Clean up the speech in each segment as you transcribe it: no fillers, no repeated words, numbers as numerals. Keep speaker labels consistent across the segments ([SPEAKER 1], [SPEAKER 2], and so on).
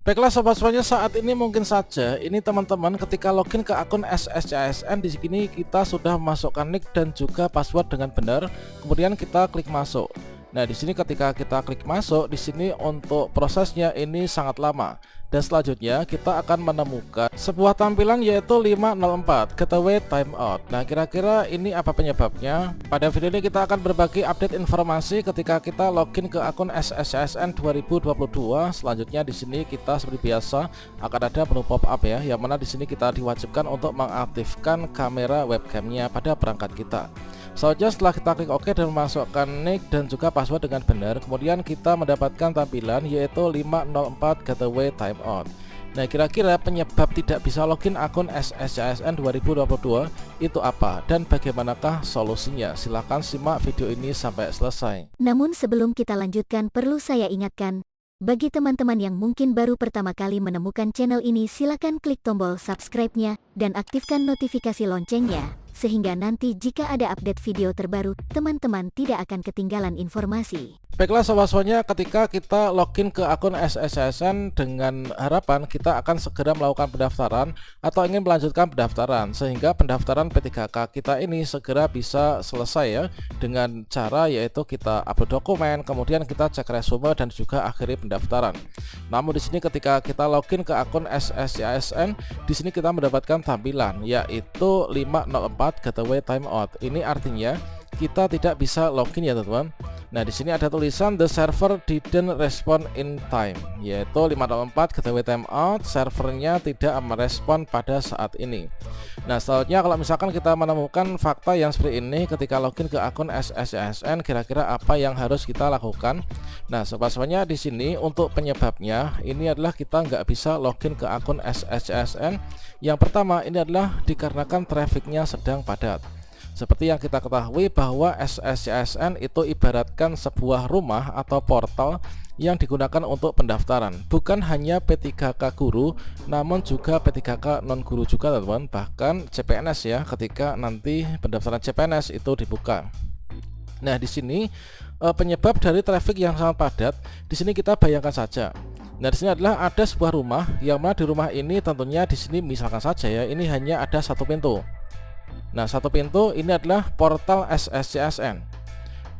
[SPEAKER 1] Baiklah sobat semuanya, saat ini mungkin saja ini teman-teman ketika login ke akun SSCASN, di sini kita sudah memasukkan nick dan juga password dengan benar, kemudian kita klik masuk. Nah, di sini ketika kita klik masuk, di sini untuk prosesnya ini sangat lama. Dan selanjutnya kita akan menemukan sebuah tampilan yaitu 504 Gateway Timeout. Nah, kira-kira ini apa penyebabnya? Pada video ini kita akan berbagi update informasi ketika kita login ke akun SSCASN 2022. Selanjutnya di sini kita seperti biasa akan ada menu pop-up ya, yang mana di sini kita diwajibkan untuk mengaktifkan kamera webcamnya pada perangkat kita. Selanjutnya setelah kita klik OK dan memasukkan nick dan juga password dengan benar, kemudian kita mendapatkan tampilan yaitu 504 Gateway Timeout. Nah, kira-kira penyebab tidak bisa login akun SSCASN 2022 itu apa dan bagaimanakah solusinya? Silahkan simak video ini sampai selesai.
[SPEAKER 2] Namun sebelum kita lanjutkan, perlu saya ingatkan, bagi teman-teman yang mungkin baru pertama kali menemukan channel ini, silakan klik tombol subscribe-nya dan aktifkan notifikasi loncengnya, sehingga nanti jika ada update video terbaru, teman-teman tidak akan ketinggalan informasi.
[SPEAKER 1] Baiklah sobat semuanya, ketika kita login ke akun SSCASN dengan harapan kita akan segera melakukan pendaftaran atau ingin melanjutkan pendaftaran, sehingga pendaftaran P3K kita ini segera bisa selesai ya, dengan cara yaitu kita upload dokumen, kemudian kita cek resume dan juga akhiri pendaftaran. Namun di sini ketika kita login ke akun SSCASN, di sini kita mendapatkan tampilan yaitu 504 Gateway Timeout. Ini artinya kita tidak bisa login ya teman-teman. Nah, di sini ada tulisan the server didn't respond in time, yaitu 504 Gateway Timeout, servernya tidak merespon pada saat ini. Nah, selanjutnya kalau misalkan kita menemukan fakta yang seperti ini ketika login ke akun SSCASN, kira-kira apa yang harus kita lakukan? Nah, sobat semuanya, di sini untuk penyebabnya ini adalah kita nggak bisa login ke akun SSCASN. Yang pertama ini adalah dikarenakan trafficnya sedang padat. Seperti yang kita ketahui bahwa SSCASN itu ibaratkan sebuah rumah atau portal yang digunakan untuk pendaftaran. Bukan hanya P3K guru, namun juga P3K non guru juga teman-teman. Bahkan CPNS ya, ketika nanti pendaftaran CPNS itu dibuka. Nah, di sini penyebab dari traffic yang sangat padat, di sini kita bayangkan saja. Nah, di sini adalah ada sebuah rumah, yang mana di rumah ini tentunya di sini misalkan saja ya, ini hanya ada satu pintu. Nah, satu pintu ini adalah portal SSCASN.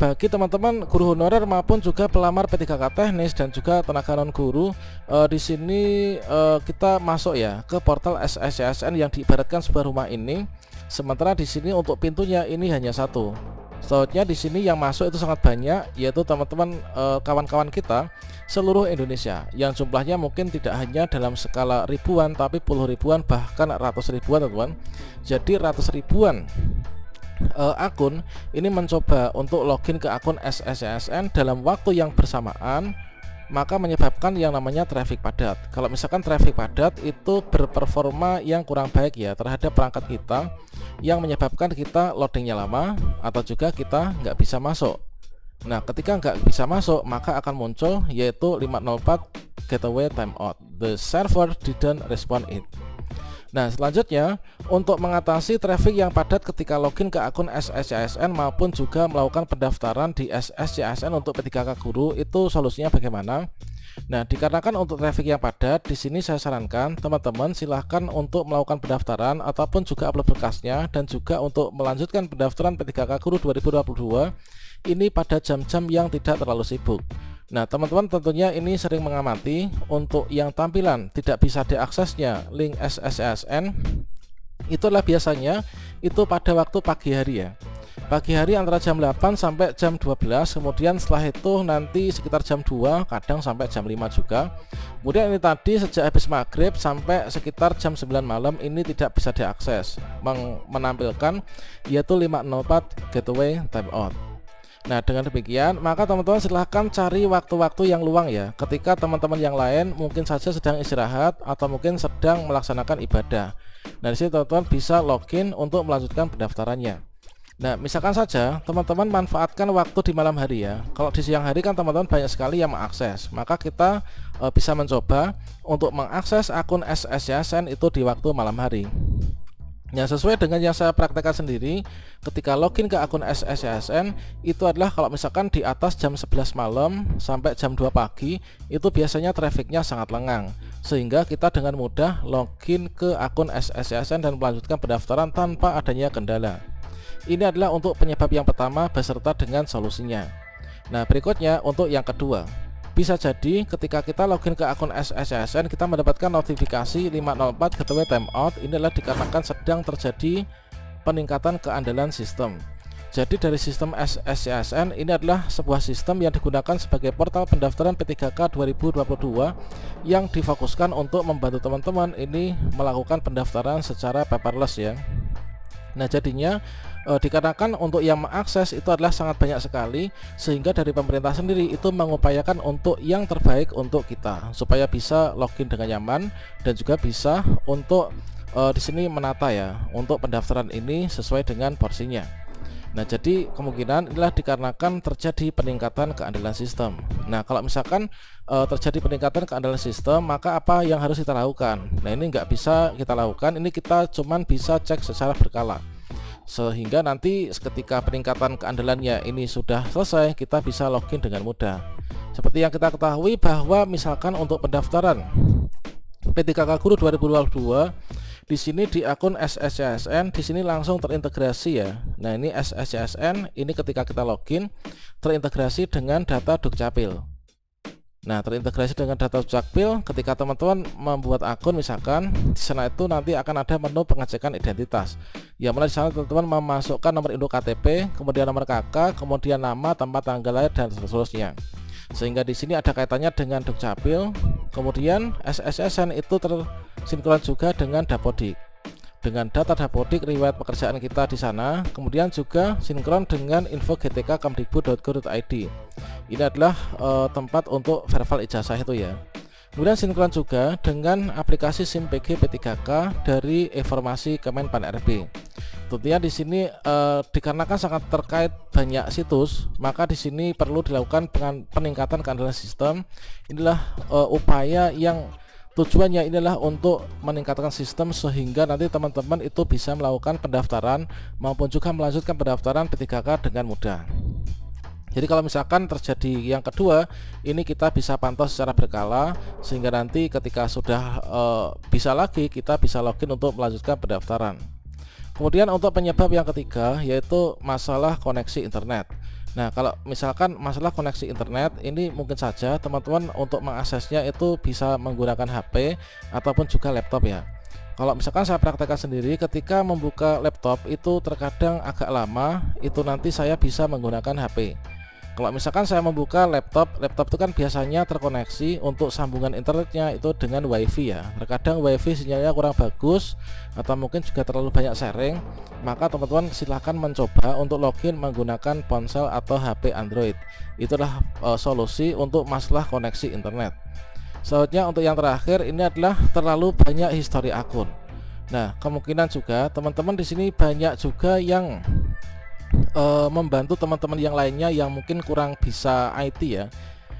[SPEAKER 1] Bagi teman-teman guru honorer maupun juga pelamar P3K teknis dan juga tenaga non guru, di sini kita masuk ya ke portal SSCASN yang diibaratkan sebuah rumah ini. Sementara di sini untuk pintunya ini hanya satu. Selanjutnya di sini yang masuk itu sangat banyak, yaitu teman-teman kawan-kawan kita seluruh Indonesia, yang jumlahnya mungkin tidak hanya dalam skala ribuan tapi puluh ribuan bahkan ratus ribuan teman-teman. Jadi ratus ribuan akun ini mencoba untuk login ke akun SSCASN dalam waktu yang bersamaan, maka menyebabkan yang namanya traffic padat. Kalau misalkan traffic padat itu berperforma yang kurang baik ya terhadap perangkat kita, yang menyebabkan kita loadingnya lama atau juga kita nggak bisa masuk. Nah, ketika nggak bisa masuk maka akan muncul yaitu 504 Gateway Timeout, the server didn't respond it. Nah, selanjutnya untuk mengatasi traffic yang padat ketika login ke akun SSCASN maupun juga melakukan pendaftaran di SSCASN untuk P3K guru, itu solusinya bagaimana? Nah, dikarenakan untuk traffic yang padat, di sini saya sarankan teman-teman silahkan untuk melakukan pendaftaran ataupun juga upload berkasnya, dan juga untuk melanjutkan pendaftaran P3K guru 2022 ini pada jam-jam yang tidak terlalu sibuk. Nah, teman-teman tentunya ini sering mengamati untuk yang tampilan tidak bisa diaksesnya link SSCASN, itu adalah biasanya itu pada waktu pagi hari ya. Pagi hari antara jam 8 sampai jam 12, kemudian setelah itu nanti sekitar jam 2, kadang sampai jam 5 juga. Kemudian ini tadi sejak habis maghrib sampai sekitar jam 9 malam ini tidak bisa diakses, menampilkan yaitu 504 Gateway Timeout. Nah, dengan demikian maka teman-teman silahkan cari waktu-waktu yang luang ya, ketika teman-teman yang lain mungkin saja sedang istirahat atau mungkin sedang melaksanakan ibadah. Nah, di sini teman-teman bisa login untuk melanjutkan pendaftarannya. Nah, misalkan saja teman-teman manfaatkan waktu di malam hari ya. Kalau di siang hari kan teman-teman banyak sekali yang mengakses, maka kita bisa mencoba untuk mengakses akun SSCASN itu di waktu malam hari. Ya, sesuai dengan yang saya praktekkan sendiri ketika login ke akun SSCASN itu adalah kalau misalkan di atas jam 11 malam sampai jam 2 pagi itu biasanya trafficnya sangat lengang. sehingga kita dengan mudah login ke akun SSCSN dan melanjutkan pendaftaran tanpa adanya kendala. Ini adalah untuk penyebab yang pertama beserta dengan solusinya. Nah, berikutnya untuk yang kedua. Bisa jadi ketika kita login ke akun SSCSN kita mendapatkan notifikasi 504 gateway timeout. Ini adalah dikarenakan sedang terjadi peningkatan keandalan sistem. Jadi dari sistem SSCSN ini adalah sebuah sistem yang digunakan sebagai portal pendaftaran P3K 2022 yang difokuskan untuk membantu teman-teman ini melakukan pendaftaran secara paperless ya. Nah, jadinya dikarenakan untuk yang mengakses itu adalah sangat banyak sekali, sehingga dari pemerintah sendiri itu mengupayakan untuk yang terbaik untuk kita supaya bisa login dengan nyaman dan juga bisa untuk di sini menata ya untuk pendaftaran ini sesuai dengan porsinya. Nah, jadi kemungkinan inilah dikarenakan terjadi peningkatan keandalan sistem. Nah, kalau misalkan terjadi peningkatan keandalan sistem, maka apa yang harus kita lakukan? Nah, ini nggak bisa kita lakukan, ini kita cuman bisa cek secara berkala, sehingga nanti ketika peningkatan keandalannya ini sudah selesai, kita bisa login dengan mudah. Seperti yang kita ketahui bahwa misalkan untuk pendaftaran P3K Guru 2022 di sini di akun SSCSN di sini langsung terintegrasi ya. Nah, ini SSCSN ini ketika kita login terintegrasi dengan data Dukcapil. Nah, terintegrasi dengan data Dukcapil ketika teman-teman membuat akun misalkan di sana itu nanti akan ada menu pengecekan identitas. Ya, mulai di sana teman-teman memasukkan nomor induk KTP, kemudian nomor KK, kemudian nama, tempat tanggal lahir dan seterusnya. Sehingga di sini ada kaitannya dengan Dukcapil. Kemudian SSCSN itu tersinkron juga dengan Dapodik. Dengan data Dapodik riwayat pekerjaan kita di sana, kemudian juga sinkron dengan info gtk.kemdikbud.go.id. Ini adalah tempat untuk verbal ijazah itu ya. Kemudian sinkron juga dengan aplikasi SIM PG P3K dari informasi Kemenpan RB. Tentunya di sini dikarenakan sangat terkait banyak situs, maka di sini perlu dilakukan peningkatan keandalan sistem. Inilah upaya yang tujuannya inilah untuk meningkatkan sistem sehingga nanti teman-teman itu bisa melakukan pendaftaran maupun juga melanjutkan pendaftaran P3K dengan mudah. Jadi kalau misalkan terjadi yang kedua, ini kita bisa pantau secara berkala sehingga nanti ketika sudah bisa lagi kita bisa login untuk melanjutkan pendaftaran. Kemudian untuk penyebab yang ketiga yaitu masalah koneksi internet. Nah, kalau misalkan masalah koneksi internet ini mungkin saja teman-teman untuk mengaksesnya itu bisa menggunakan HP ataupun juga laptop ya. Kalau misalkan saya praktekkan sendiri ketika membuka laptop itu terkadang agak lama, itu nanti saya bisa menggunakan HP. Kalau misalkan saya membuka laptop itu kan biasanya terkoneksi untuk sambungan internetnya itu dengan WiFi ya. Terkadang WiFi sinyalnya kurang bagus atau mungkin juga terlalu banyak sharing, maka teman-teman silahkan mencoba untuk login menggunakan ponsel atau HP Android. Itulah solusi untuk masalah koneksi internet. Selanjutnya untuk yang terakhir ini adalah terlalu banyak histori akun. Nah, kemungkinan juga teman-teman di sini banyak juga yang membantu teman-teman yang lainnya yang mungkin kurang bisa IT ya.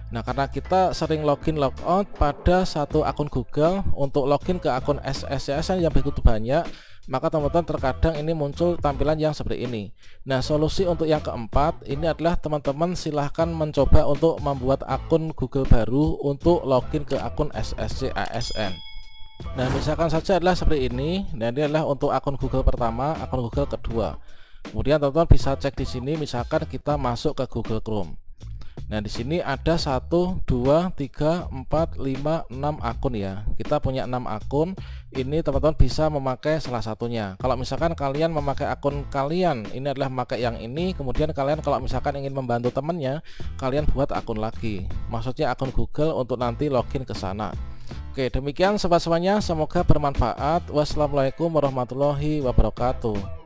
[SPEAKER 1] Nah, karena kita sering login logout pada satu akun Google untuk login ke akun SSCSN yang begitu banyak, maka teman-teman terkadang ini muncul tampilan yang seperti ini. Nah, solusi untuk yang keempat ini adalah teman-teman silahkan mencoba untuk membuat akun Google baru untuk login ke akun SSCSN. Nah, misalkan saja adalah seperti ini. Nah, ini adalah untuk akun Google pertama, akun Google kedua. Kemudian teman-teman bisa cek di sini, misalkan kita masuk ke Google Chrome. Nah, di sini ada 1, 2, 3, 4, 5, 6 akun ya. Kita punya 6 akun. Ini teman-teman bisa memakai salah satunya. Kalau misalkan kalian memakai akun kalian, ini adalah memakai yang ini. Kemudian kalian kalau misalkan ingin membantu temannya, kalian buat akun lagi. Maksudnya akun Google untuk nanti login ke sana. Oke, demikian sobat semuanya. Semoga bermanfaat. Wassalamualaikum warahmatullahi wabarakatuh.